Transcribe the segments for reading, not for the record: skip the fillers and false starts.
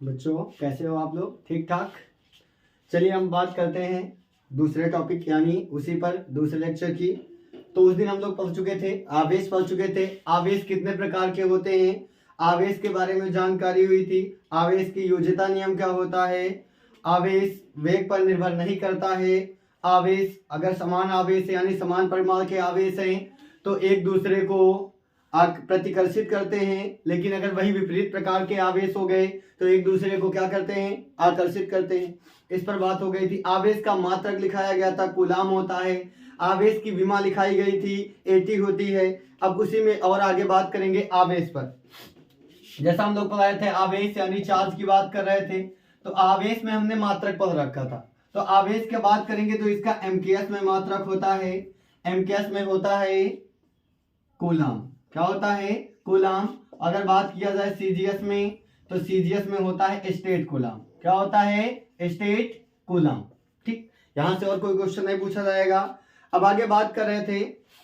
बच्चों कैसे हो आप लोग? ठीक ठाक। चलिए हम बात करते हैं दूसरे टॉपिक यानी उसी पर दूसरे लेक्चर की। तो उस दिन हम लोग पढ़ चुके थे, आवेश पढ़ चुके थे। आवेश कितने प्रकार के होते हैं, आवेश के बारे में जानकारी हुई थी। आवेश की योज्यता नियम क्या होता है, आवेश वेग पर निर्भर नहीं करता है। आवेश अगर समान आवेश है यानी समान परिमाण के आवेश हैं तो एक दूसरे को प्रतिकर्षित करते हैं, लेकिन अगर वही विपरीत प्रकार के आवेश हो गए तो एक दूसरे को क्या करते हैं, आकर्षित करते हैं। इस पर बात हो गई थी। आवेश का मात्रक लिखाया गया था, कूलाम होता है। आवेश की विमा लिखाई गई थी, एटी होती है। अब उसी में और आगे बात करेंगे आवेश पर। जैसा हम लोग पढ़ाए थे आवेश यानी चार्ज की बात कर रहे थे, तो आवेश में हमने मात्रक पढ़ रखा था। तो आवेश की बात करेंगे तो इसका एमकेएस में मात्रक होता है, एमकेएस में होता है कूलाम। क्या होता है? कूलाम। अगर बात किया जाए सीजीएस में तो सीजीएस में होता है स्टेट कूलाम। क्या होता है? State coulomb. ठीक, यहां से और कोई क्वेश्चन नहीं पूछा जाएगा। अब आगे बात कर रहे थे,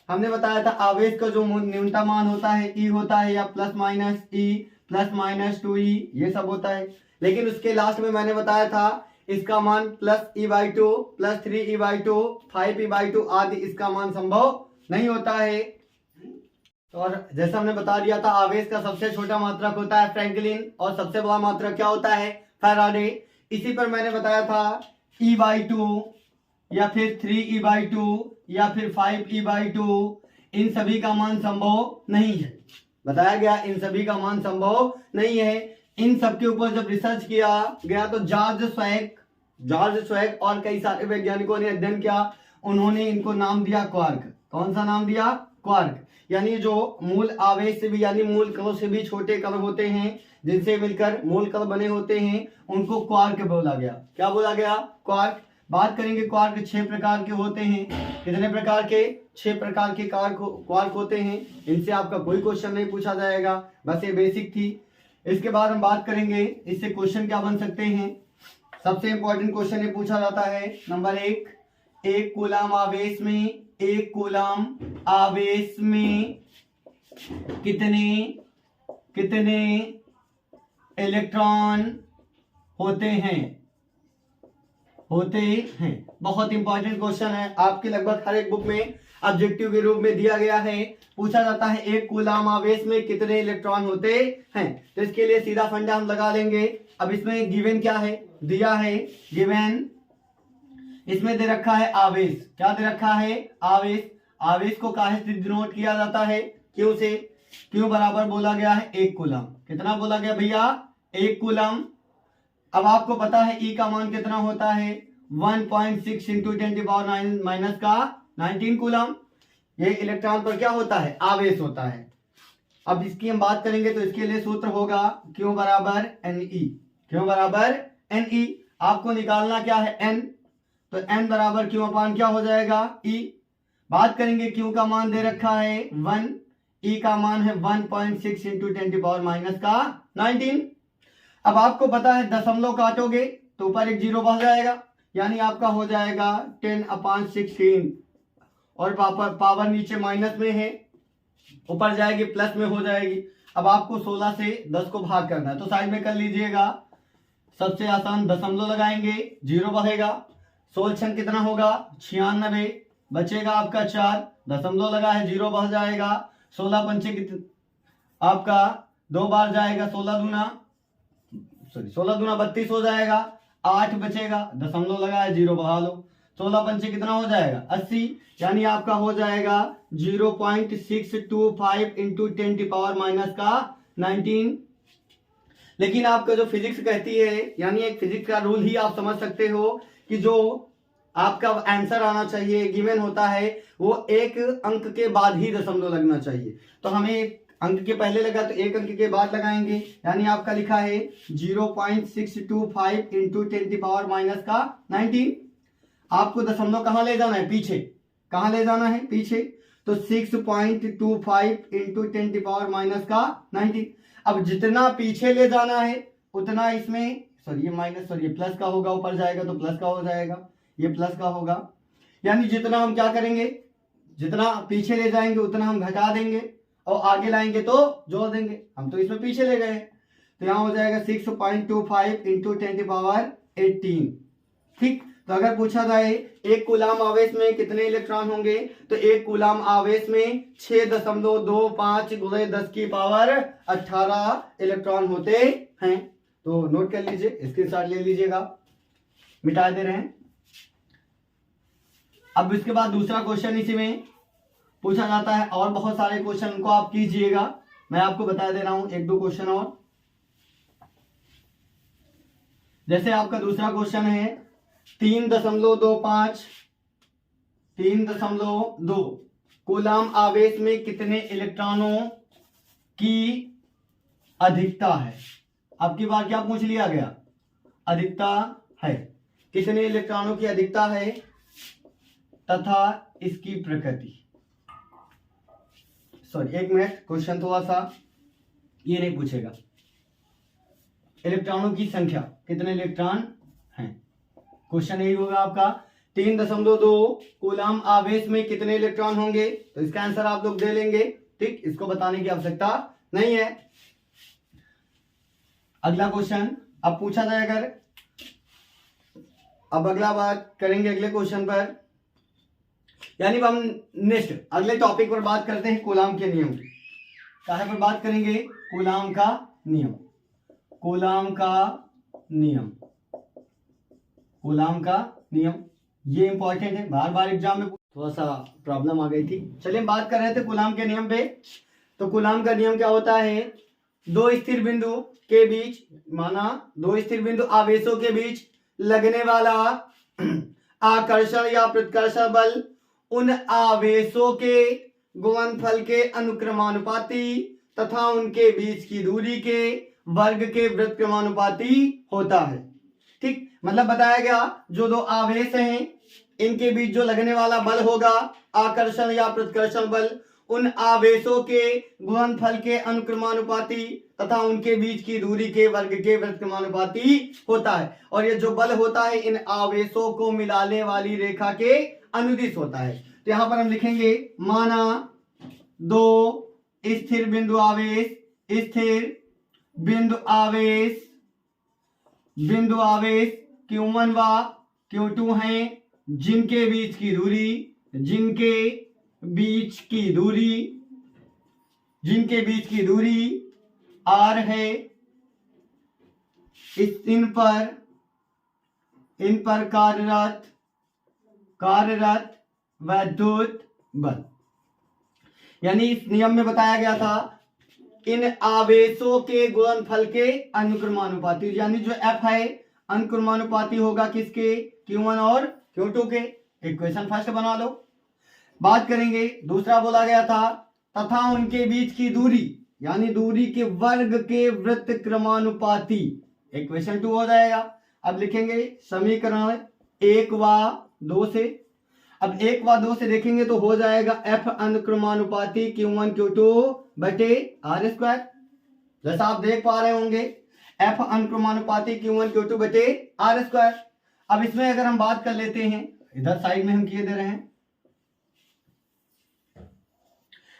हमने बताया था आवेश का जो न्यूनतम मान होता है ई होता है, या प्लस माइनस ई, प्लस माइनस 2e, ये सब होता है। लेकिन उसके लास्ट में मैंने बताया था इसका मान plus e/2, plus 3e/2, 5e/2 आदि इसका मान संभव नहीं होता है। और जैसा हमने बता दिया था आवेश का सबसे छोटा मात्रक होता है फ्रैंकलिन और सबसे बड़ा मात्रक क्या होता है? फैराडे। इसी पर मैंने बताया था e/2 या फिर 3e/2 या फिर 5e/2 इन सभी का मान संभव नहीं है। बताया गया इन सभी का मान संभव नहीं है। इन सब के ऊपर जब रिसर्च किया गया तो जॉर्ज स्वैग और कई सारे वैज्ञानिकों ने अध्ययन किया। उन्होंने इनको नाम दिया क्वार्क। कौन सा नाम दिया? क्वार्क। यानी जो मूल आवेश से भी यानी मूल कण से भी छोटे कण होते हैं, जिनसे मिलकर मूल कण बने होते हैं, उनको क्वार्क बोला गया। क्या बोला गया? क्वार्क। बात करेंगे क्वार्क 6 प्रकार के होते हैं। कितने प्रकार के? 6 प्रकार के क्वार्क होते हैं। इनसे आपका कोई क्वेश्चन नहीं पूछा जाएगा, बस ये बेसिक थी। इसके बाद हम बात करेंगे इससे क्वेश्चन क्या बन सकते हैं। सबसे इंपॉर्टेंट क्वेश्चन ये पूछा जाता है, नंबर 1, एक कूलाम आवेश में, एक कूलाम आवेश में कितने इलेक्ट्रॉन होते हैं? बहुत इंपॉर्टेंट क्वेश्चन है, आपके लगभग हर एक बुक में ऑब्जेक्टिव के रूप में दिया गया है। पूछा जाता है एक कूलाम आवेश में कितने इलेक्ट्रॉन होते हैं। तो इसके लिए सीधा फंडा हम लगा लेंगे। अब इसमें गिवन क्या है? दिया है गिवन, इसमें दे रखा है आवेश। क्या दे रखा है? आवेश। आवेश को काहे से डिनोट किया जाता है? क्यों से? क्यों बराबर बोला गया है 1 कूलम। कितना बोला गया भैया? 1 कूलम। अब आपको पता है ई का मान कितना होता है? 1.6 इंटू 10⁻⁹ माइनस का 19 कूलम। ये इलेक्ट्रॉन पर क्या होता है? आवेश होता है। अब इसकी हम बात करेंगे तो इसके लिए सूत्र होगा क्यों बराबर Ne। क्यों बराबर Ne। आपको निकालना क्या है? n। तो n बराबर क्यों अपान क्या हो जाएगा? E। बात करेंगे क्यों का मान दे रखा है 1, E का मान है 1.6 इंटू 10⁻⁻ का 19। अब आपको पता है दशमलव काटोगे तो ऊपर एक 0 बच जाएगा, यानी आपका हो जाएगा 10/16 और पावर नीचे माइनस में है, ऊपर जाएगी प्लस में हो जाएगी। अब आपको 16 से 10 को भाग करना है तो साइड में कर लीजिएगा। सबसे आसान दशमलव लगाएंगे, 0 बढ़ेगा। 16 कितना होगा? 96। बचेगा आपका 4, दशमलव लगा है 0 बढ़ जाएगा। 16 पंचे आपका 2 बार जाएगा, 16 दूना 32 हो जाएगा। 8 बचेगा, दशमलव लगा है 0 बढ़ा लो। 16 पंचे कितना हो जाएगा? 80, यानी आपका हो जाएगा 0.625 इंटू 10⁻⁻ का 19। लेकिन आपका जो फिजिक्स कहती है, यानी एक फिजिक्स का रूल ही आप समझ सकते हो कि जो आपका आंसर आना चाहिए गिवन होता है वो एक अंक के बाद ही दशमलव लगना चाहिए। तो हमें एक अंक के पहले लगा तो एक अंक के बाद लगाएंगे, यानी आपका लिखा है 0.625 इंटू 10⁻⁻ का 19। आपको दशमलव कहां ले जाना है? पीछे। कहां ले जाना है? पीछे। तो 6.25 इंटू 10⁻⁻ का 19। अब जितना पीछे ले जाना है उतना इसमें ये माइनस प्लस का होगा, ऊपर जाएगा तो प्लस का हो जाएगा, ये प्लस का होगा। यानी जितना हम क्या करेंगे, जितना पीछे ले जाएंगे उतना हम घटा देंगे और आगे लाएंगे तो जोड़ देंगे। हम तो इसमें पीछे ले गए, तो यहाँ हो जाएगा 6.25 इंटू 10⁻18। ठीक, तो अगर पूछा जाए एक कूलाम आवेश में कितने इलेक्ट्रॉन होंगे, तो एक कूलाम आवेश में 6.25 × 10⁻18 इलेक्ट्रॉन होते हैं। तो नोट कर लीजिए, स्क्रीनशॉट ले लीजिएगा, मिटा दे रहे हैं। अब इसके बाद दूसरा क्वेश्चन इसी में पूछा जाता है, और बहुत सारे क्वेश्चन को आप कीजिएगा, मैं आपको बता दे रहा हूं एक दो क्वेश्चन और। जैसे आपका दूसरा क्वेश्चन है 3.2 कूलाम आवेश में कितने इलेक्ट्रॉनों की अधिकता है। अब की बार क्या पूछ लिया गया, अधिकता है, कितने इलेक्ट्रॉनों की अधिकता है तथा इसकी प्रकृति। सॉरी, एक मिनट, क्वेश्चन थोड़ा सा ये नहीं पूछेगा। इलेक्ट्रॉनों की संख्या, कितने इलेक्ट्रॉन हैं, क्वेश्चन यही होगा आपका। 3.2 कूलाम आवेश में कितने इलेक्ट्रॉन होंगे, तो इसका आंसर आप लोग दे लेंगे। ठीक, इसको बताने की आवश्यकता नहीं है। अगला क्वेश्चन अब पूछा जाए, अगर अब अगला बात करेंगे अगले क्वेश्चन पर, यानी हम नेक्स्ट अगले टॉपिक पर बात करते हैं कूलाम के नियम की। कहाँ पर बात करेंगे, कूलाम का नियम, कूलाम का नियम, कूलाम का नियम, ये इंपॉर्टेंट है, बार बार एग्जाम में थोड़ा सा प्रॉब्लम आ गई थी। चलिए हम बात कर रहे थे कूलाम के नियम पे। तो कूलाम का नियम क्या होता है, दो स्थिर बिंदु के बीच, माना दो स्थिर बिंदु आवेशों के बीच लगने वाला आकर्षण या प्रतिकर्षण बल उन आवेशों के गुणनफल के अनुक्रमानुपाती तथा उनके बीच की दूरी के वर्ग के व्युत्क्रमानुपाती होता है। ठीक, मतलब बताया गया जो दो आवेश हैं इनके बीच जो लगने वाला बल होगा, आकर्षण या प्रतिकर्षण बल, उन आवेशों के गुणनफल के अनुक्रमानुपाती तथा उनके बीच की दूरी के वर्ग के व्युत्क्रमानुपाती होता है। और ये जो बल होता है इन आवेशों को मिलाने वाली रेखा के अनुदिश होता है। तो यहां पर हम लिखेंगे, माना दो स्थिर बिंदु आवेश, स्थिर बिंदु आवेश, बिंदु आवेश Q1 व Q2 हैं, जिनके बीच की दूरी, जिनके बीच की दूरी, जिनके बीच की दूरी R है, इन पर कार्यरत वैद्युत बल। यानी इस नियम में बताया गया था इन आवेशों के गुणनफल के अनुक्रमानुपाती, यानी जो F है अनुक्रमानुपाती होगा किसके, Q1 और Q2 के। इक्वेशन फर्स्ट बना लो। बात करेंगे, दूसरा बोला गया था तथा उनके बीच की दूरी, यानी दूरी के वर्ग के व्युत्क्रमानुपाती, इक्वेशन 2 हो जाएगा। अब लिखेंगे समीकरण 1 व 2 से। अब 1 व 2 से देखेंगे तो हो जाएगा F अनुक्रमानुपाती Q1 Q2 बटे R²। जैसा आप देख पा रहे होंगे F अनुक्रमानुपाती Q1 Q2 बटे R²। अब इसमें अगर हम बात कर लेते हैं, इधर साइड में हम किए दे रहे हैं।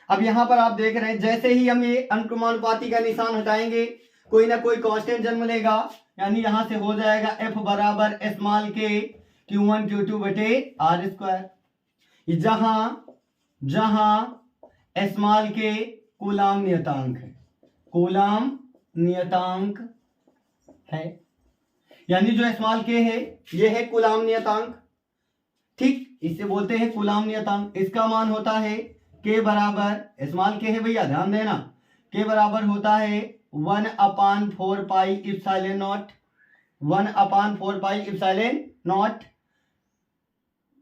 अब यहां पर आप देख रहे हैं जैसे ही हम ये अनुक्रमानुपाती का निशान हटाएंगे कोई ना कोई कांस्टेंट जन्म लेगा, यानी यहां से हो जाएगा F बराबर स्मॉल के Q1 Q2 बटे R²। जहां स्मॉल के कूलाम नियतांक है, कूलाम नियतांक है, यानी जो स्मॉल के है ये है कूलाम नियतांक। ठीक, इसे बोलते हैं कूलाम नियतांक। इसका मान होता है K बराबर, स्मॉल के है भैया ध्यान देना, K बराबर होता है 1/4 pi epsilon naught, 1/4 pi epsilon naught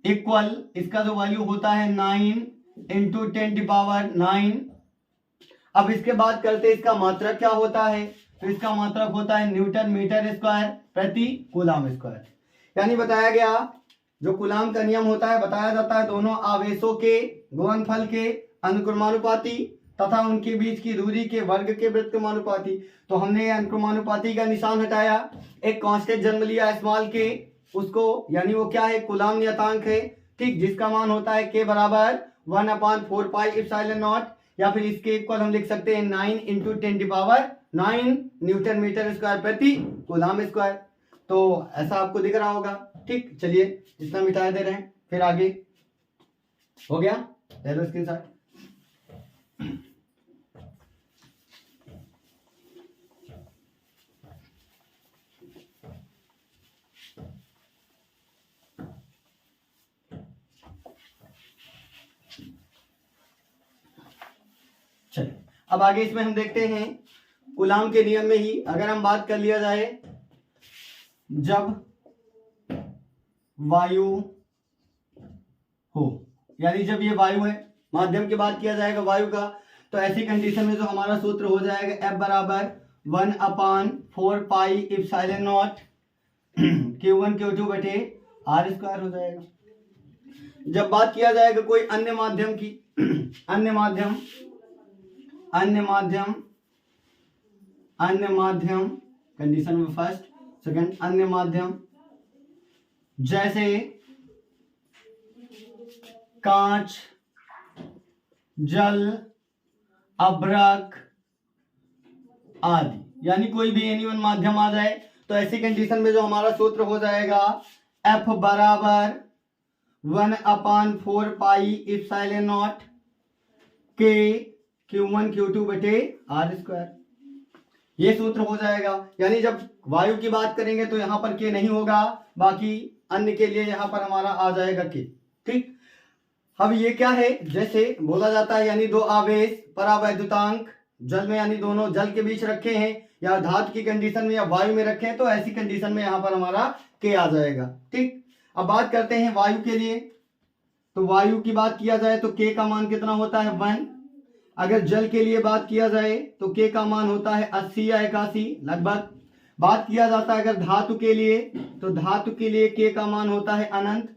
equal, इसका जो वैल्यू होता है 9 इंटू 10⁹। अब इसके बाद करते हैं इसका मात्रक क्या होता है, तो इसका मात्रक होता है न्यूटन मीटर स्क्वायर प्रति कूलाम स्क्वायर। यानी बताया गया जो कूलाम का नियम होता है, बताया जाता है दोनों आवेशों के गुणनफल के अनुक्रमानुपाती तथा उनके बीच की दूरी के वर्ग के व्युत्क्रमानुपाती। तो हमने अनुक्रमानुपाती का निशान हटाया, एक कांस्टेंट जन्म लिया स्मॉल के, उसको यानी वो क्या है कूलाम नियतांक है। ठीक, जिसका मान होता है K बराबर 1/4 पाई इप्सिलॉन नॉट या फिर इसके इक्वल हम लिख सकते हैं 9 इंटू 10⁹ न्यूटन मीटर स्क्वायर प्रति कूलम स्क्वायर। तो ऐसा आपको दिख रहा होगा। ठीक, चलिए इतना मिटा दे रहे हैं, फिर आगे हो गया, ले लो स्क्रीनशॉट। चलिए अब आगे इसमें हम देखते हैं कूलम के नियम में ही अगर हम बात कर लिया जाए, जब वायु हो, यानी जब ये वायु है, माध्यम की बात किया जाएगा वायु का, तो ऐसी कंडीशन में जो हमारा सूत्र हो जाएगा F बराबर 1/4 एप्सिलॉन नॉट Q1 Q2 बटे R स्क्वायर हो जाएगा। जब बात किया जाएगा कोई अन्य माध्यम की, अन्य माध्यम कंडीशन में फर्स्ट सेकंड, अन्य माध्यम जैसे कांच, जल, अभ्रक आदि, यानी कोई भी एनी वन माध्यम आ जाए, तो ऐसी कंडीशन में जो हमारा सूत्र हो जाएगा F बराबर 1/4 epsilon not K Q1 Q2 बटे R स्क्वायर, ये सूत्र हो जाएगा। यानी जब वायु की बात करेंगे तो यहां पर K नहीं होगा, बाकी अन्य के लिए यहां पर हमारा आ जाएगा K। ठीक, अब ये क्या है, जैसे बोला जाता है यानी दो आवेश परावैद्युतांक जल में, यानी दोनों जल के बीच रखे हैं या धातु की कंडीशन में या वायु में रखे हैं, तो ऐसी कंडीशन में यहां पर हमारा K आ जाएगा। ठीक, अब बात करते हैं वायु के लिए, तो वायु की बात किया जाए तो K का मान कितना होता है 1। अगर जल के लिए बात किया जाए तो K का मान होता है 80 या 81 लगभग। बात किया जाता है अगर धातु के लिए, तो धातु के लिए K का मान होता है अनंत।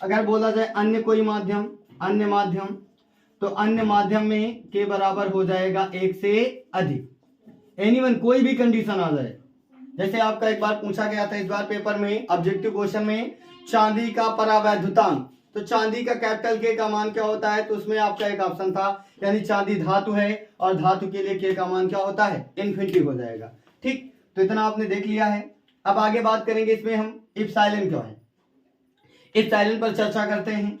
अगर बोला जाए अन्य कोई माध्यम, अन्य माध्यम, तो अन्य माध्यम में K बराबर हो जाएगा 1 से अधिक। एनीवन कोई भी कंडीशन आ जाए, जैसे आपका एक बार पूछा गया था इस बार पेपर में ऑब्जेक्टिव क्वेश्चन में, चांदी का परावैद्युतांक, तो चांदी का कैपिटल K का मान क्या होता है, तो उसमें आपका एक ऑप्शन था, यानी चांदी धातु है और धातु के लिए K का मान क्या होता है, इन्फिनिटी हो जाएगा। ठीक, तो इतना आपने देख लिया है। अब आगे बात करेंगे इसमें हम एप्सिलॉन क्या है, एप्सिलॉन पर चर्चा करते हैं।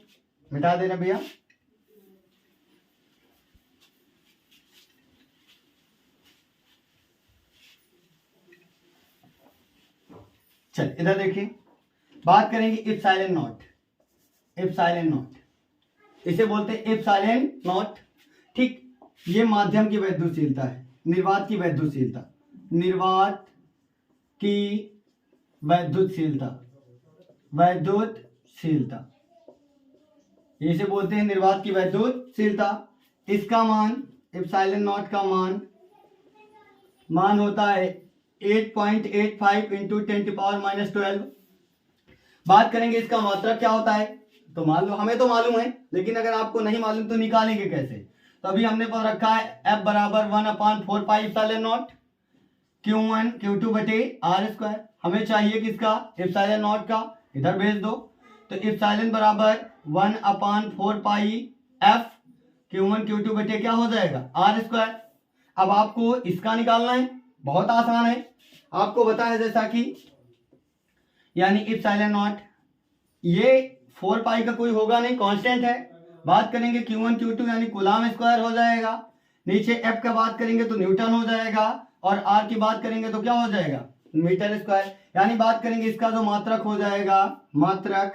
मिटा देना भैया। चल इधर देखिए, बात करेंगे एप्सिलॉन नॉट। एप्सिलॉन नॉट इसे बोलते हैं एप्सिलॉन नॉट। ठीक, ये माध्यम की वैद्युतशीलता है, निर्वात की वैद्युतशीलता, निर्वात की वैद्युतशीलता, वैद्युतशीलता इसे बोलते हैं निर्वात की वैद्युतशीलता। इसका मान, एप्सिलॉन नॉट का मान होता है 8.85 इंटू 10⁻⁻12। बात करेंगे इसका मात्रक क्या होता है, तो मान लो हमें तो मालूम है, लेकिन अगर आपको नहीं मालूम तो निकालेंगे कैसे। तो अभी हमने पढ़ रखा है F बराबर 1/4 एप्सिलॉन नॉट Q1 Q2 बटे R स्क्वायर। हमें चाहिए किसका, एप्सिलॉन नॉट का, इधर भेज दो। तो एप्सिलॉन बराबर 1/4 F Q1 Q2 बटे क्या हो जाएगा, R स्क्वायर। अब आपको इसका निकालना है, बहुत आसान है, आपको पता है जैसा कि, यानी एप्सिलॉन नॉट, ये 4 का कोई होगा नहीं, कांस्टेंट है। बात करेंगे Q1 Q2 यानी कूलम स्क्वायर हो जाएगा, नीचे F का बात करेंगे तो न्यूटन हो जाएगा, और R की बात करेंगे तो क्या हो जाएगा, मीटर स्क्वायर। यानी बात करेंगे इसका जो मात्रक हो जाएगा, मात्रक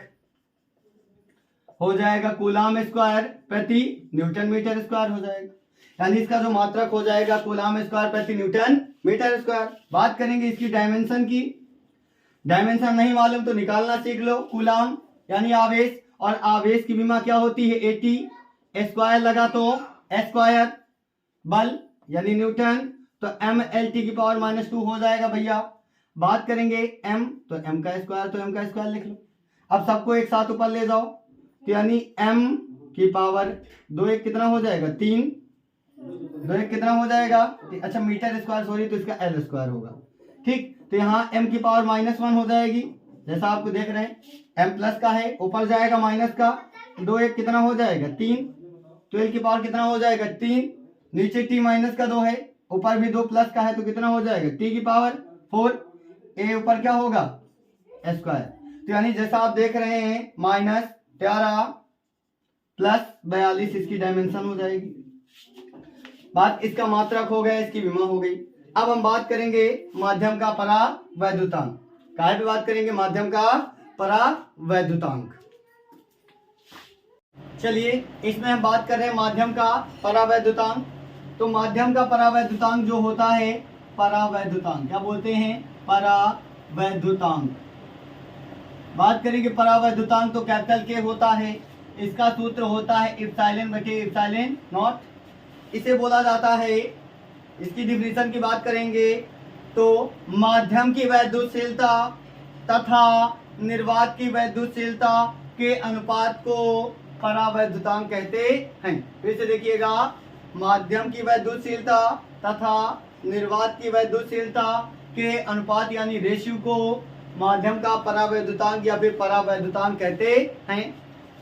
हो जाएगा कूलम स्क्वायर प्रति न्यूटन मीटर स्क्वायर हो जाएगा। यानी इसका जो मात्रक हो जाएगा कूलम स्क्वायर प्रति न्यूटन मीटर स्क्वायर। बात करेंगे इसकी डायमेंशन की, डायमेंशन नहीं मालूम तो निकालना सीख लो। कूलम यानी आवेश, और आवेश की विमा क्या होती है 80, स्क्वायर लगा तो स्क्वायर, बल यानी न्यूटन, तो m/10⁻⁻2 हो जाएगा भैया। बात करेंगे m, तो m का स्क्वायर, तो m का स्क्वायर लिख लो। अब सबको एक साथ ऊपर ले जाओ, तो यानी m की पावर 2 1 कितना हो जाएगा 3, 2 1 कितना हो जाएगा, अच्छा मीटर स्क्वायर सॉरी, तो इसका l स्क्वायर होगा। ठीक, तो यहाँ m की पावर -1 हो जाएगी, जैसा आपको देख रहे हैं m प्लस का है, ऊपर जाएगा माइनस का, 2 1 कितना हो जाएगा 3, 12 की पावर कितना हो जाएगा 3, नीचे t माइनस का 2 है, ऊपर भी 2 प्लस का है, तो कितना हो जाएगा t की पावर 4, a ऊपर क्या होगा स्क्वायर। तो यानी जैसा आप देख रहे हैं -13 प्लस 42 इसकी डायमेंशन हो जाएगी। बात इसका मात्रक हो गया, इसकी विमा हो गई। अब हम बात करेंगे माध्यम का परावैद्युतांक। काय पे बात करेंगे? माध्यम का परावैद्युतांक। चलिए इसमें हम बात कर रहे हैं माध्यम का परावैद्युतांक। तो माध्यम का परावैद्युतांक जो होता है, परावैद्युतांक क्या बोलते हैं? परावैद्युतांक। बात करेंगे परावैद्युतांक तो कैपिटल के होता है, इसका सूत्र होता है एप्सिलॉन बटे एप्सिलॉन नॉट। इसे बोला जाता है, इसकी डिफिनीशन की बात करेंगे तो माध्यम की वैद्युतशीलता तथा निर्वात की वैद्युतशीलता के अनुपात को परावैद्युतांक कहते हैं। फिर से देखिएगा, माध्यम की वैद्युतशीलता तथा निर्वात की वैद्युतशीलता के अनुपात यानी रेशियो को माध्यम का परावैद्युतांक या फिर परावैद्युतांक कहते हैं।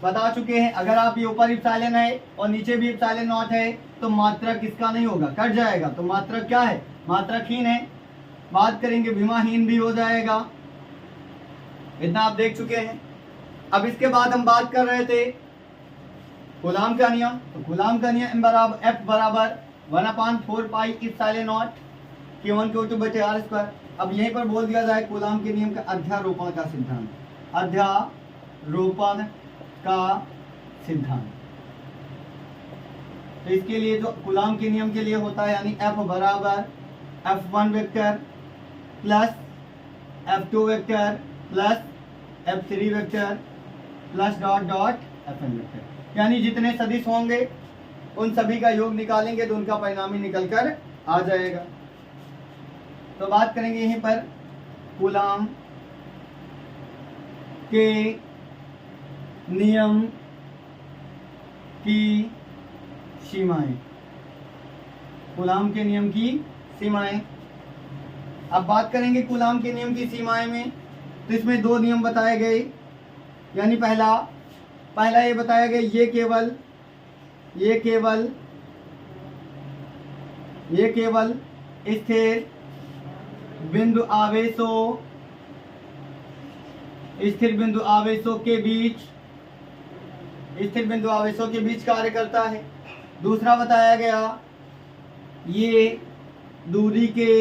बता चुके हैं, अगर आप ये ऊपर एप्सिलॉन है और नीचे भी एप्सिलॉन नॉट है तो मात्रक किसका नहीं होगा, कट जाएगा। तो मात्रक क्या है? मात्रकहीन है। बात करेंगे विमाहीन भी हो जाएगा। इतना आप देख चुके हैं। अब इसके बाद हम बात कर रहे थे कूलाम का नियम। तो कूलाम का नियम बराबर F बराबर 1/4 pi epsilon not Q1 Q2 बटे R स्क्वायर। अब यहीं पर बोल दिया जाए कूलाम के नियम का अध्यारोपण का सिद्धांत। अध्यारोपण का सिद्धांत। तो इसके लिए जो कूलाम के नियम के लिए होता है यानी F बराबर F1 vector plus F2 vector plus F3 vector plus dot dot Fn vector. यानी जितने सदिश होंगे उन सभी का योग निकालेंगे तो उनका परिणाम ही निकल कर आ जाएगा। तो बात करेंगे यहीं पर कूलाम के नियम की सीमाएं। कूलाम के नियम की सीमाएं। अब बात करेंगे कूलाम के नियम की सीमाएं में, तो इसमें 2 नियम बताए गए। यानी पहला ये बताया गया ये केवल स्थिर बिंदु आवेशों के बीच कार्य करता है। दूसरा बताया गया ये दूरी के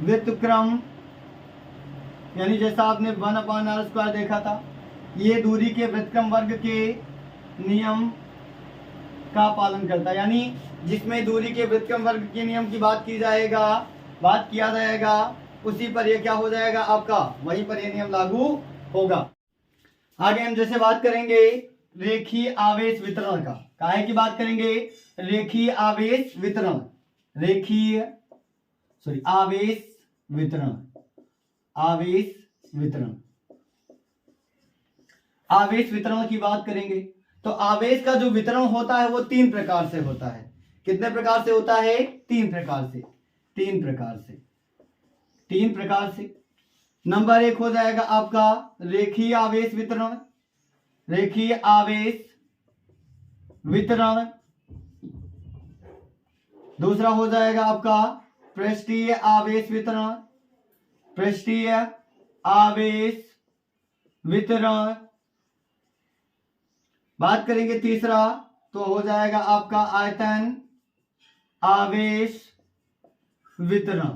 व्युत्क्रम यानी जैसा आपने 1/r² देखा था, ये दूरी के व्युत्क्रम वर्ग के नियम का पालन करता है। यानी जिसमें दूरी के व्युत्क्रम वर्ग के नियम की बात किया जाएगा उसी पर यह क्या हो जाएगा आपका, वहीं पर यह नियम लागू होगा। आगे हम जैसे बात करेंगे रेखीय आवेश वितरण का। काहे की बात करेंगे? रेखीय आवेश वितरण। आवेश वितरण की बात करेंगे तो आवेश का जो वितरण होता है वो 3 प्रकार से होता है। कितने प्रकार से होता है? 3 प्रकार से। नंबर 1 हो जाएगा आपका रेखीय आवेश वितरण। दूसरा हो जाएगा आपका पृष्ठीय आवेश वितरण। बात करेंगे तीसरा तो हो जाएगा आपका आयतन आवेश वितरण।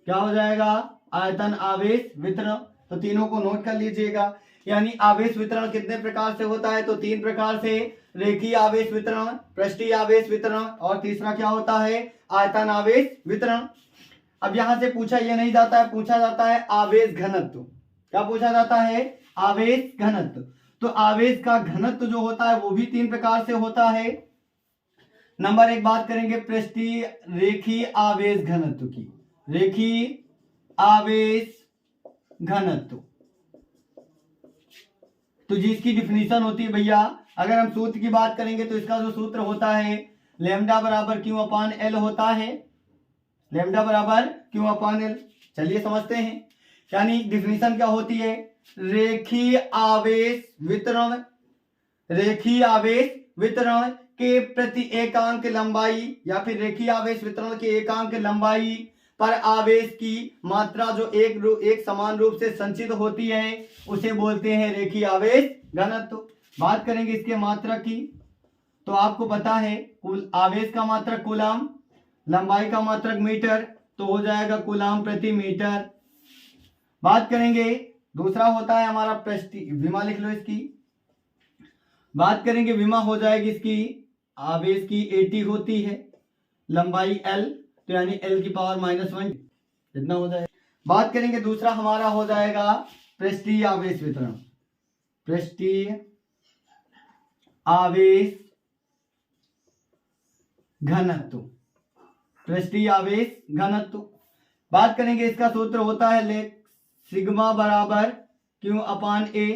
क्या हो जाएगा? आयतन आवेश वितरण। तो तीनों को नोट कर लीजिएगा। यानी आवेश वितरण कितने प्रकार से होता है? तो 3 प्रकार से, रेखीय आवेश वितरण, पृष्ठीय आवेश वितरण और तीसरा क्या होता है? आयतन आवेश वितरण। अब यहां से पूछा जाता है आवेश घनत्व। क्या पूछा जाता है? आवेश घनत्व। तो आवेश का घनत्व जो होता है वो भी 3 प्रकार से होता है। नंबर 1 बात करेंगे पृष्ठीय रेखीय आवेश घनत्व की। रेखीय आवेश घनत्व तो जिसकी डिफिनीशन होती है भैया, अगर हम सूत्र की बात करेंगे तो इसका जो सूत्र होता है लैम्डा बराबर Q/L होता है। लैम्डा बराबर Q/L। चलिए समझते हैं। यानी डिफिनीशन क्या होती है? रेखीय आवेश वितरण के प्रति एकांक लंबाई या फिर रेखीय आवेश वितरण के एकांक लंबाई पर आवेश की मात्रा जो एक समान रूप से संचित होती है उसे बोलते हैं रेखीय आवेश घनत्व। बात करेंगे इसके मात्रक की, तो आपको पता है कुल आवेश का मात्रक कूलम, लंबाई का मात्रक मीटर, तो हो जाएगा कूलम प्रति मीटर। बात करेंगे दूसरा होता है हमारा पृष्ठी विमा, लिख लो इसकी। बात करेंगे विमा हो जाएगी इसकी आवेश की 80 होती है, लंबाई L, तो यानी L की पावर -1 इतना हो जाएगा। बात करेंगे दूसरा हमारा हो जाएगा पृष्ठीय आवेश वितरण, पृष्ठीय आवेश घनत्व, पृष्ठीय आवेश घनत्व। बात करेंगे इसका सूत्र होता है लेख सिग्मा बराबर क्यू अपान ए।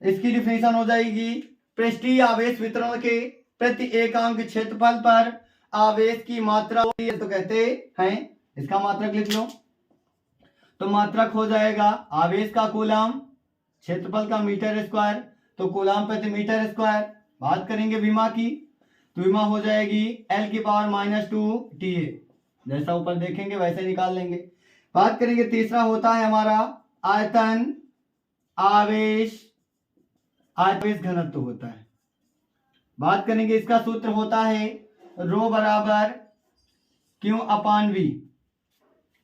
इसकी डिफिनेशन हो जाएगी पृष्ठीय आवेश वितरण के प्रति एकांक क्षेत्रफल पर आवेश की मात्रा तो कहते हैं, इसका मात्रक लिख लो। तो मात्रक हो जाएगा आवेश का कूलम, क्षेत्रफल का मीटर स्क्वायर, तो कूलम प्रति मीटर स्क्वायर। बात करेंगे विमा की, तो विमा हो जाएगी L की पावर -2 TA, जैसा ऊपर देखेंगे वैसे निकाल लेंगे। बात करेंगे तीसरा होता है हमारा आयतन आवेश घनत्व होता है। बात करेंगे इसका सूत्र होता है रो बराबर क्यू अपान वी।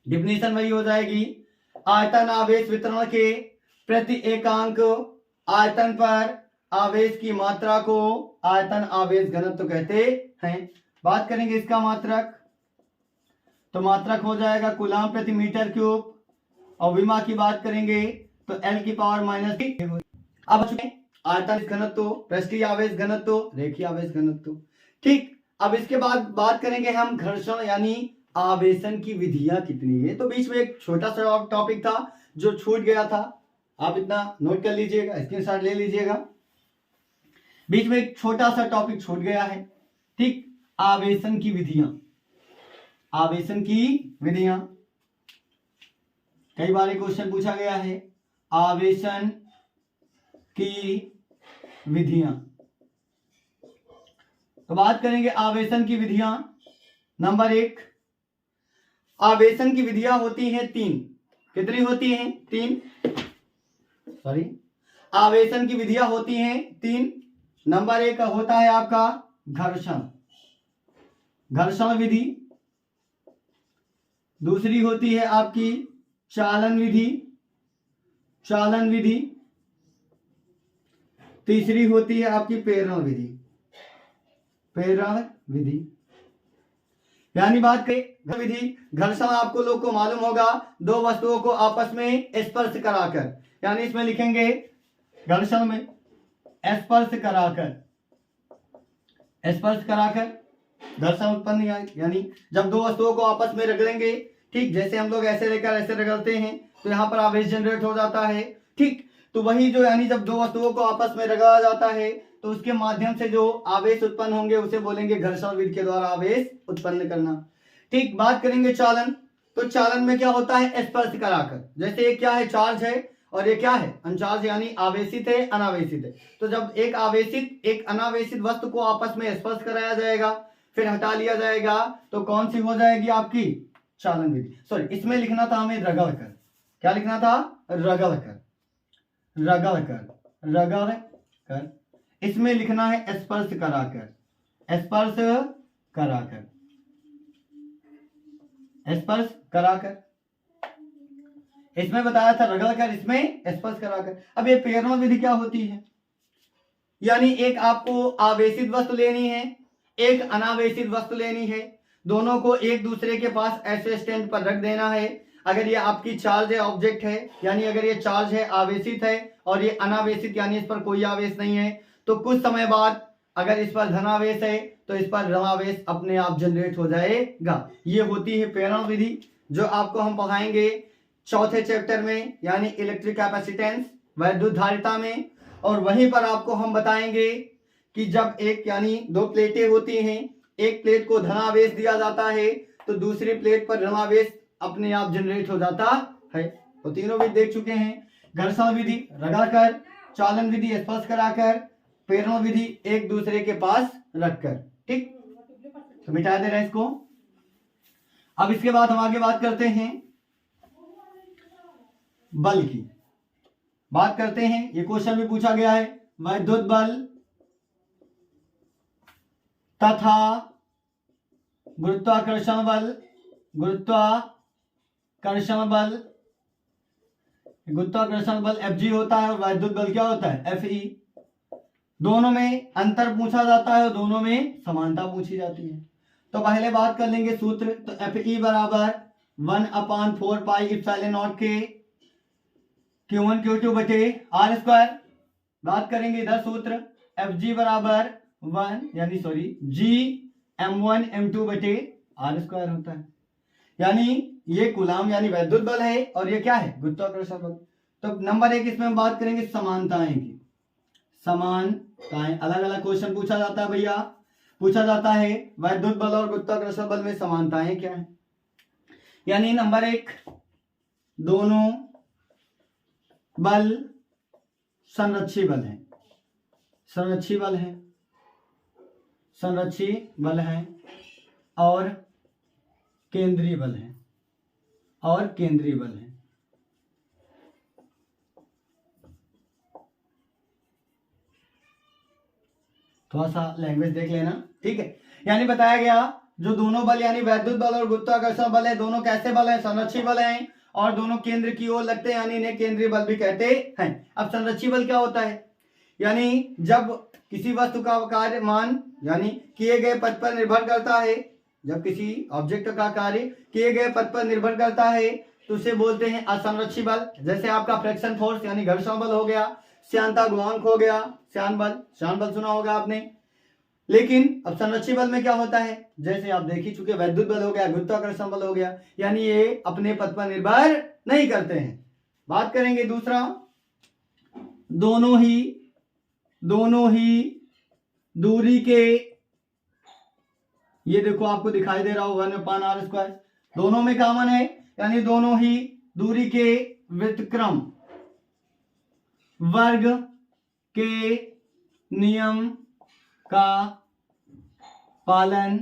डिफिनेशन वही हो जाएगी आयतन आवेश वितरण के प्रति एकांक आयतन पर आवेश की मात्रा को आयतन आवेश घनत्व कहते हैं। बात करेंगे इसका मात्रक, तो मात्रक हो जाएगा कूलम प्रति मीटर क्यूब, और विमा की बात करेंगे तो L की पावर -3। अब आयतन घनत्व, पृष्ठीय आवेश घनत्व, रेखीय आवेश घनत्व। ठीक, अब इसके बाद बात करेंगे हम घर्षण यानी आवेशन की विधियां कितनी है। तो बीच में एक छोटा सा टॉपिक था जो छूट गया था, आप इतना नोट कर लीजिएगा, स्क्रीनशॉट ले लीजिएगा। बीच में एक छोटा सा टॉपिक छूट गया है। ठीक, आवेशन की विधियां, आवेशन की विधियां कई बार क्वेश्चन पूछा गया है। आवेशन की विधियां, तो बात करेंगे आवेशन की विधियां। नंबर 1, आवेशन की विधियां होती हैं 3। कितनी होती हैं? 3। सॉरी, आवेशन की विधियां होती हैं 3। नंबर 1 होता है आपका घर्षण विधि। दूसरी होती है आपकी चालन विधि। तीसरी होती है आपकी प्रेरण विधि। यानी बात करें विधि, घर्षण आपको लोग को मालूम होगा, दो वस्तुओं को आपस में स्पर्श कराकर, यानी इसमें लिखेंगे घर्षण में स्पर्श कराकर घर्षण उत्पन्न, यानी जब दो वस्तुओं को आपस में रगड़ेंगे, ठीक, जैसे हम लोग ऐसे लेकर ऐसे रगड़ते हैं तो यहाँ पर आवेश जनरेट हो जाता है। ठीक, तो वही जो यानी जब दो वस्तुओं को आपस में रगड़ा जाता है तो उसके माध्यम से जो आवेश उत्पन्न होंगे उसे बोलेंगे घर्षण विधि के द्वारा आवेश उत्पन्न करना। ठीक, बात करेंगे चालन, तो चालन में क्या होता है? स्पर्श कराकर। जैसे एक क्या है? चार्ज है, और ये क्या है? अनचार्ज, यानी आवेशित है, अनावेशित है। तो जब एक आवेशित एक अनावेशित वस्तु को आपस में स्पर्श कराया जाएगा फिर हटा लिया जाएगा तो कौन सी हो जाएगी आपकी? चालन विधि। सॉरी, इसमें लिखना था हमें रगड़ कर। क्या लिखना था? रगड़ कर। इसमें लिखना है स्पर्श कराकर। इसमें बताया था रगड़ कर, इसमें स्पर्श कराकर। अब ये प्रेरण विधि क्या होती है? यानी एक आपको आवेशित वस्तु लेनी है, एक अनावेशित वस्तु लेनी है, दोनों को एक दूसरे के पास ऐसे स्टैंड पर रख देना है। अगर ये आपकी चार्ज है, ऑब्जेक्ट है, यानी अगर ये चार्ज है, आवेशित है, और ये अनावेशित यानी इस पर कोई आवेश नहीं है, तो कुछ समय बाद अगर इस पर धनावेश है तो इस पर ऋणावेश अपने आप जनरेट हो जाएगा। ये होती है प्रेरण विधि, जो आपको हम पढ़ाएंगे चौथे चैप्टर में, यानी इलेक्ट्रिक कैपेसिटेंस, वैद्युत धारिता में। और वहीं पर आपको हम बताएंगे कि जब एक यानी दो प्लेटें होती हैं, एक प्लेट को धनावेश दिया जाता है तो दूसरी प्लेट पर ऋणावेश अपने आप जनरेट हो जाता है। तो तीनों भी देख चुके हैं, घर्षण विधि रगड़कर, चालन विधि स्पर्श कराकर, प्रेरण विधि एक दूसरे के पास रखकर। ठीक, तो मिटा दे रहे हैं इसको। अब इसके बाद हम आगे बात करते हैं बल की। बात करते हैं, ये क्वेश्चन भी पूछा गया है, वैद्युत बल तथा गुरुत्वाकर्षण बल। गुरुत्वाकर्षण बल Fg होता है और वैद्युत बल क्या होता है, Fe। दोनों में अंतर पूछा जाता है और दोनों में समानता पूछी जाती है। तो पहले बात कर लेंगे सूत्र। तो Fe बराबर 1/4 पाई एप्सिलॉन नॉट के Q1 Q2 बटे R स्क्वायर। बात करेंगे इधर सूत्र, Fg बराबर G m1 m2 बटे R स्क्वायर होता है। यानी ये कूलाम यानी वैद्युत बल है और ये क्या है, गुरुत्वाकर्षण बल। तो नंबर 1 इसमें हम बात करेंगे समानताएं की। समानताएं, अलग अलग क्वेश्चन पूछा जाता है भैया, पूछा जाता है वैद्युत बल और गुरुत्वाकर्षण बल में समानताएं क्या है। यानी नंबर 1, दोनों बल संरक्षी बल है, संरक्षी बल है, संरक्षी बल है और केंद्रीय बल है, और केंद्रीय बल है। थोड़ा सा लैंग्वेज देख लेना, ठीक है। यानी बताया गया जो दोनों बल यानी वैद्युत बल और गुरुत्वाकर्षण बल है, दोनों कैसे बल है, संरक्षी बल हैं और दोनों केंद्र की ओर लगते हैं, यानी इन्हें केंद्रीय बल भी कहते हैं। अब संरक्षी बल क्या होता है, यानी जब किसी वस्तु का कार्य मान यानी किए गए पथ पर निर्भर करता है, जब किसी ऑब्जेक्ट का कार्य किए गए पथ पर निर्भर करता है तो उसे बोलते हैं असंरक्षी बल। जैसे आपका फ्रिक्शन फोर्स यानी घर्षण बल हो गया, श्यानता गुणांक हो गया, श्यान बल सुना होगा आपने। लेकिन अब संरक्षी बल में क्या होता है, जैसे आप देख ही चुके, वैद्युत बल हो गया, गुरुत्वाकर्षण बल हो गया, यानी ये अपने पथ पर निर्भर नहीं करते हैं। बात करेंगे दूसरा, दोनों ही दूरी के, ये देखो आपको दिखाई दे रहा होगा 1/r स्क्वायर, दोनों में कॉमन है, यानी दोनों ही दूरी के व्युत्क्रम वर्ग के नियम का पालन,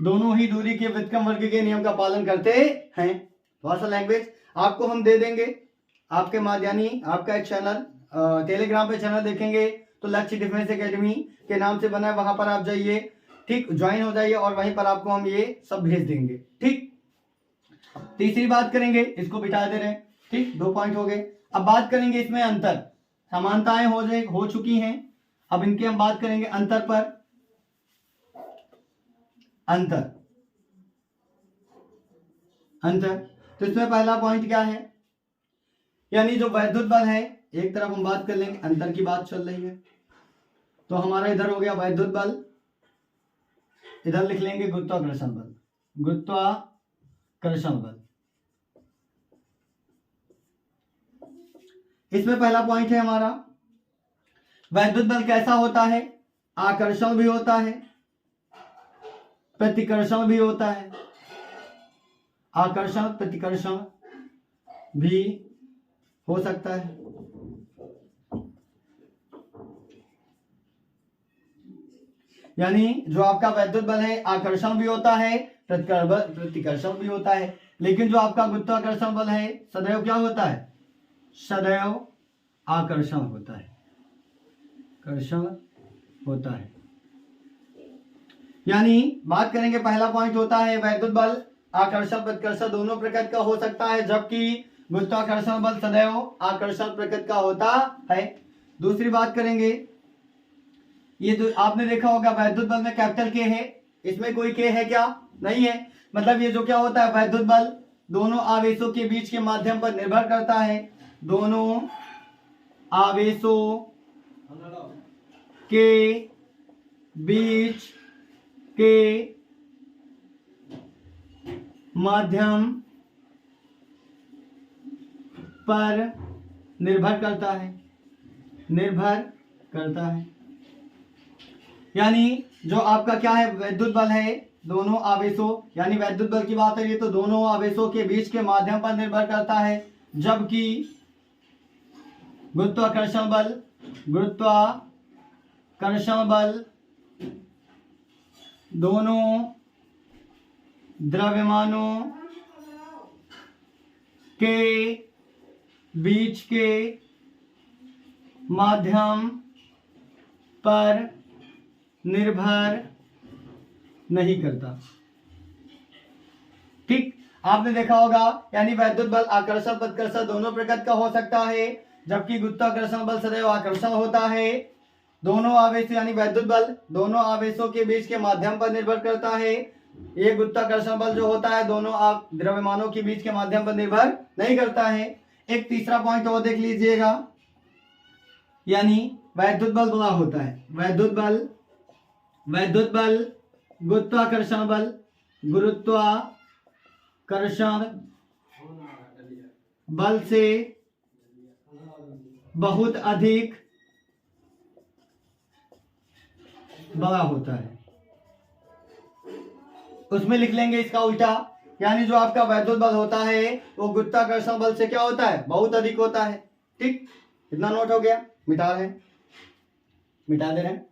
दोनों ही दूरी के व्युत्क्रम वर्ग के नियम का पालन करते हैं। थोड़ा सा लैंग्वेज आपको हम दे देंगे आपके यानी आपका एक चैनल टेलीग्राम पे चैनल देखेंगे तो लक्ष्य डिफेंस एकेडमी के नाम से बना है, वहां पर आप जाइए, ठीक, ज्वाइन हो जाइए और वहीं पर आपको हम ये सब भेज देंगे। ठीक, तीसरी बात करेंगे, इसको बिठा दे रहे हैं, ठीक, 2 पॉइंट हो गए। अब बात करेंगे इसमें अंतर, समानताएं हो चुकी हैं, अब इनकी हम बात करेंगे अंतर पर। अंतर तो इसमें पहला पॉइंट क्या है, यानी जो वैद्युत बल है, एक तरफ हम बात कर लेंगे, अंतर की बात चल रही है, तो हमारा इधर हो गया वैद्युत बल, इधर लिख लेंगे गुरुत्वाकर्षण बल, गुरुत्वाकर्षण बल। इसमें पहला पॉइंट है हमारा, वैद्युत बल कैसा होता है, आकर्षण भी होता है, प्रतिकर्षण भी होता है, आकर्षण प्रतिकर्षण भी हो सकता है। यानी जो आपका वैद्युत बल है आकर्षण भी होता है, प्रतिकर्षण भी होता है, लेकिन जो आपका गुरुत्वाकर्षण बल है सदैव क्या होता है, सदैव आकर्षण होता है, कर्षण होता है। यानी बात करेंगे, पहला पॉइंट होता है वैद्युत बल आकर्षण प्रतिकर्षण दोनों प्रकृति का हो सकता है, जबकि गुरुत्वाकर्षण बल सदैव आकर्षण प्रकृति का होता है। दूसरी बात करेंगे, ये जो आपने देखा होगा वैद्युत बल में कैपिटल के है, इसमें कोई के है क्या, नहीं है। मतलब ये जो क्या होता है, वैद्युत बल दोनों आवेशों के बीच के माध्यम पर निर्भर करता है, दोनों आवेशों के बीच के माध्यम पर निर्भर करता है, यानी जो आपका क्या है वैद्युत बल है, दोनों आवेशों, यानी वैद्युत बल की बात है तो दोनों आवेशों के बीच के माध्यम पर निर्भर करता है, जबकि गुरुत्वाकर्षण बल, गुरुत्वाकर्षण बल दोनों द्रव्यमानों के बीच के माध्यम पर निर्भर नहीं करता। ठीक, आपने देखा होगा यानी वैद्युत बल आकर्षण प्रतिकर्षण दोनों प्रकार का हो सकता है, जबकि गुरुत्वाकर्षण बल सदैव आकर्षण होता है। दोनों आवेश यानी वैद्युत बल दोनों आवेशों के बीच के माध्यम पर निर्भर करता है। ये गुरुत्वाकर्षण बल जो होता है दोनों द्रव्यमानों के बीच के माध्यम पर निर्भर नहीं करता है। एक तीसरा पॉइंट और देख लीजिएगा, यानी वैद्युत बल बड़ा होता है। वैद्युत बल गुरुत्वाकर्षण बल से बहुत अधिक बड़ा होता है। उसमें लिख लेंगे इसका उल्टा, यानी जो आपका वैद्युत बल होता है वो गुरुत्वाकर्षण बल से क्या होता है, बहुत अधिक होता है। ठीक, इतना नोट हो गया, मिटा दे रहे हैं।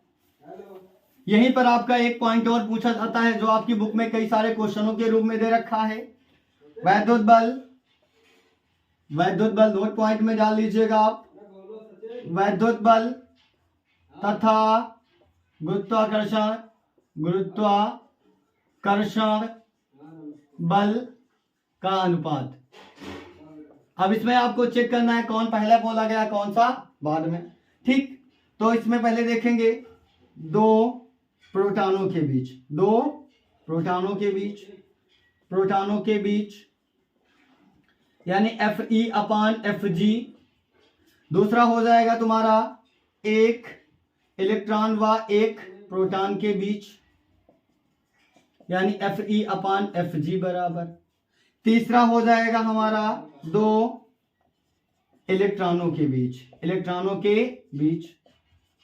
यहीं पर आपका एक पॉइंट और पूछा जाता है जो आपकी बुक में कई सारे क्वेश्चनों के रूप में दे रखा है। वैद्युत बल नोट पॉइंट में डाल लीजिएगा आप। वैद्युत बल तथा गुरुत्वाकर्षण बल का अनुपात। अब इसमें आपको चेक करना है कौन पहले बोला गया कौन सा बाद में। ठीक, तो इसमें पहले देखेंगे दो प्रोटॉनों के बीच यानी Fe/Fg। दूसरा हो जाएगा तुम्हारा एक इलेक्ट्रॉन व एक प्रोटॉन के बीच यानी Fe/Fg बराबर। तीसरा हो जाएगा हमारा दो इलेक्ट्रॉनों के बीच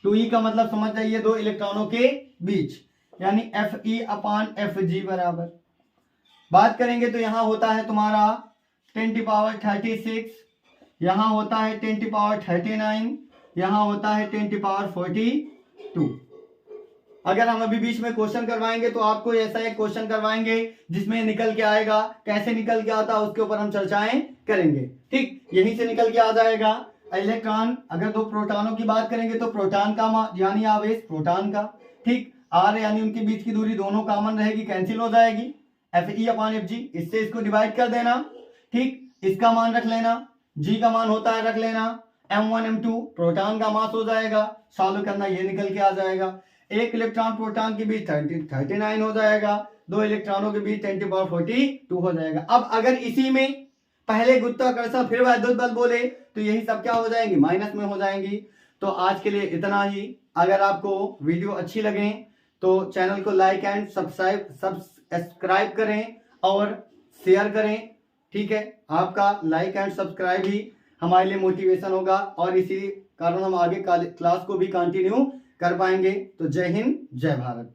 2e का मतलब समझ जाइए, दो इलेक्ट्रॉनों के बीच यानी Fe/Fg बराबर। बात करेंगे तो यहां होता है तुम्हारा 10⁻36, यहां होता है 10⁻39, यहां होता है 10⁻42। अगर हम अभी बीच में क्वेश्चन करवाएंगे तो आपको ऐसा एक क्वेश्चन करवाएंगे जिसमें निकल के आएगा, कैसे निकल के आता है उसके ऊपर हम चर्चाएं करेंगे। ठीक, यहीं से निकल के आ जाएगा इलेक्ट्रॉन। अगर दो प्रोटॉनों की बात करेंगे तो प्रोटॉन का यानी आवेश प्रोटॉन का। ठीक, आर यानी उनके बीच की दूरी दोनों कॉमन रहेगी, कैंसिल हो जाएगी Fe/Fg। इससे इसको डिवाइड कर देना। ठीक, इसका मान रख लेना, g का मान होता है रख लेना m1 m2, प्रोटॉन का मास हो जाएगा, सॉल्व करना, ये निकल के आ जाएगा। एक इलेक्ट्रॉन प्रोटॉन के बीच 39 हो जाएगा, दो इलेक्ट्रॉनों के बीच 10⁻42 हो जाएगा। अब अगर इसी में पहले गुरुत्वाकर्षण फिर वैद्युत बल बोले तो यही सब क्या हो जाएंगी, माइनस में हो जाएंगी। तो आज के लिए इतना ही। अगर आपको वीडियो अच्छी लगे तो चैनल को लाइक एंड सब्सक्राइब करें और शेयर करें। ठीक है, आपका लाइक एंड सब्सक्राइब ही हमारे लिए मोटिवेशन होगा और इसी कारण हम आगे क्लास को भी कंटिन्यू कर पाएंगे। तो जय हिंद, जय भारत।